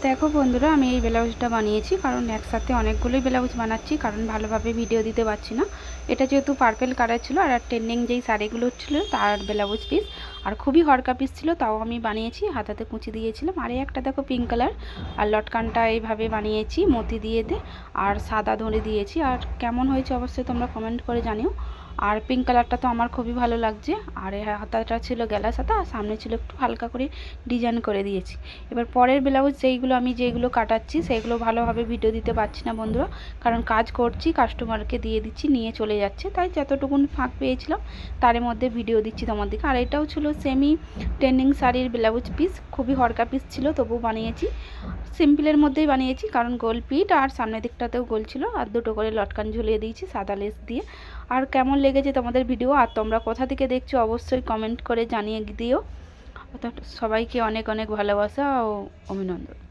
দেখো বন্ধুরা, আমি এই ব্লাউজটা বানিয়েছি কারণ একসাথে অনেকগুলোই ব্লাউজ বানাচ্ছি, কারণ ভালোভাবে ভিডিও দিতে পারছি না। এটা যেহেতু পার্পেল কালার ছিল আর ট্রেন্ডিং যেই শাড়িগুলো ছিল তার ব্লাউজ পিস, আর খুবই হরকা পিস ছিল, তাও আমি বানিয়েছি, হাতাতে কুচি দিয়েছিলাম। আর একটা দেখো পিঙ্ক কালার, আর লটকানটা এইভাবে বানিয়েছি মতি দিয়ে আর সাদা ধরে দিয়েছি। আর কেমন হয়েছে অবশ্যই তোমরা কমেন্ট করে জানিও। আর পিঙ্ক কালারটা তো আমার খুবই ভালো লাগছে। আর এই হাতাটা ছিল গ্যালাস হাতা, আর সামনে ছিল একটু হালকা করে ডিজাইন করে দিয়েছি। এবার পরের ব্লাউজ আমি যেগুলো কাটাচ্ছি সেগুলো ভালোভাবে ভিডিও দিতে পারছি না বন্ধুরা, কারণ কাজ করছি, কাস্টমারকে দিয়ে দিচ্ছি, নিয়ে চলে যাচ্ছে, তাই যতটুকুন ফাঁক পেয়েছিলাম তার মধ্যে ভিডিও দিচ্ছি তোমাদেরকে। আর এটাও ছিল সেমি ট্রেন্ডিং শাড়ির ব্লাউজ পিস, খুবই হরকা পিস ছিল, তবু বানিয়েছি সিম্পলের মধ্যেই বানিয়েছি, কারণ গোল পিঠ আর সামনের দিকটাতেও গোল ছিল, আর দুটো করে লটকান ঝুলিয়ে দিয়েছি সাদা লেস দিয়ে। আর কেমন লেগেছে তোমাদের ভিডিও, আর তোমরা কোথা থেকে দেখছো অবশ্যই কমেন্ট করে জানিয়ে দিও। সবাইকে অনেক অনেক ভালোবাসা ও অভিনন্দন।